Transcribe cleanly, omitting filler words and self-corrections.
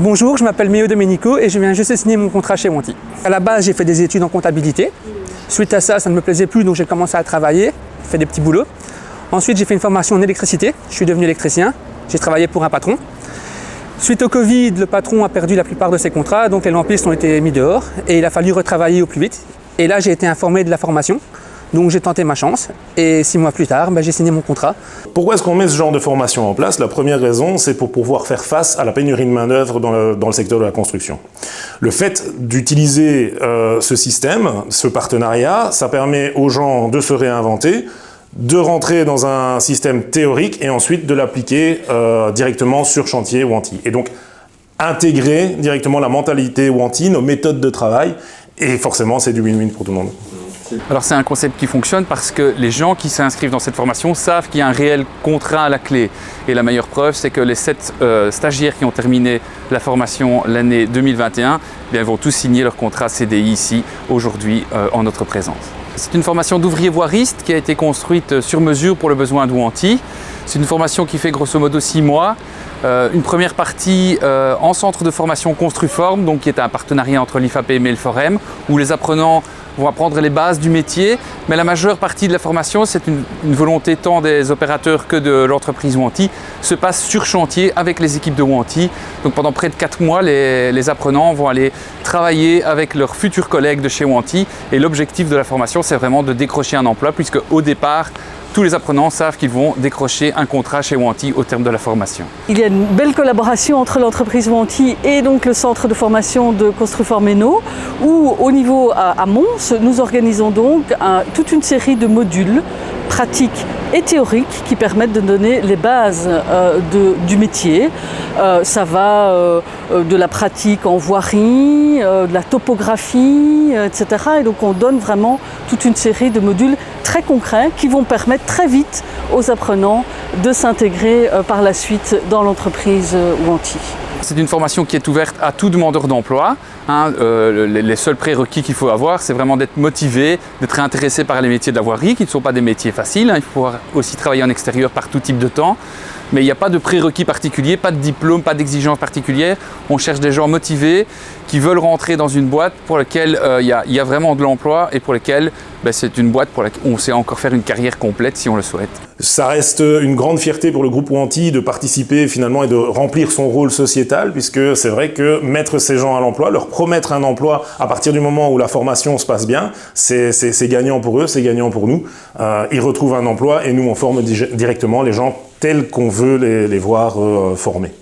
Bonjour, je m'appelle Meo Domenico et je viens juste de signer mon contrat chez Wanty. À la base, j'ai fait des études en comptabilité. Suite à ça, ça ne me plaisait plus, donc j'ai commencé à travailler, fait des petits boulots. Ensuite, j'ai fait une formation en électricité. Je suis devenu électricien. J'ai travaillé pour un patron. Suite au Covid, le patron a perdu la plupart de ses contrats, donc les lampistes ont été mis dehors et il a fallu retravailler au plus vite. Et là, j'ai été informé de la formation. Donc j'ai tenté ma chance et 6 mois plus tard, j'ai signé mon contrat. Pourquoi est-ce qu'on met ce genre de formation en place? La première raison, c'est pour pouvoir faire face à la pénurie de main-d'œuvre dans le secteur de la construction. Le fait d'utiliser ce système, ce partenariat, ça permet aux gens de se réinventer, de rentrer dans un système théorique et ensuite de l'appliquer directement sur chantier Wanty. Et donc intégrer directement la mentalité Wanty, nos méthodes de travail, et forcément c'est du win-win pour tout le monde. Alors c'est un concept qui fonctionne parce que les gens qui s'inscrivent dans cette formation savent qu'il y a un réel contrat à la clé. Et la meilleure preuve, c'est que les 7 stagiaires qui ont terminé la formation l'année 2021 vont tous signer leur contrat CDI ici, aujourd'hui, en notre présence. C'est une formation d'ouvrier voiriste qui a été construite sur mesure pour le besoin de Wanty. C'est une formation qui fait grosso modo 6 mois. Une première partie en centre de formation Construform, donc qui est un partenariat entre l'IFAPM et le Forum, où les apprenants vont apprendre les bases du métier, mais la majeure partie de la formation, c'est une volonté tant des opérateurs que de l'entreprise Wanty, se passe sur chantier avec les équipes de Wanty. Donc pendant près de 4 mois, les apprenants vont aller travailler avec leurs futurs collègues de chez Wanty, et l'objectif de la formation, c'est vraiment de décrocher un emploi, puisque au départ, tous les apprenants savent qu'ils vont décrocher un contrat chez Wanty au terme de la formation. Il y a une belle collaboration entre l'entreprise Wanty et donc le centre de formation de Construform Hainaut, où au niveau à Mons, nous organisons donc toute une série de modules pratiques et théoriques qui permettent de donner les bases du métier. Ça va de la pratique en voirie, de la topographie, etc. Et donc on donne vraiment toute une série de modules très concrets qui vont permettre très vite aux apprenants de s'intégrer par la suite dans l'entreprise Wanty. C'est une formation qui est ouverte à tout demandeur d'emploi. Les seuls prérequis qu'il faut avoir, c'est vraiment d'être motivé, d'être intéressé par les métiers de la voirie, qui ne sont pas des métiers faciles. Il faut pouvoir aussi travailler en extérieur par tout type de temps. Mais il n'y a pas de prérequis particuliers, pas de diplôme, pas d'exigence particulière. On cherche des gens motivés qui veulent rentrer dans une boîte pour laquelle il y a vraiment de l'emploi et pour laquelle c'est une boîte pour laquelle on sait encore faire une carrière complète si on le souhaite. Ça reste une grande fierté pour le groupe Wanty de participer finalement et de remplir son rôle sociétal, puisque c'est vrai que mettre ces gens à l'emploi, leur promettre un emploi à partir du moment où la formation se passe bien, c'est gagnant pour eux, c'est gagnant pour nous. Ils retrouvent un emploi et nous on forme directement les gens tels qu'on veut les voir formés.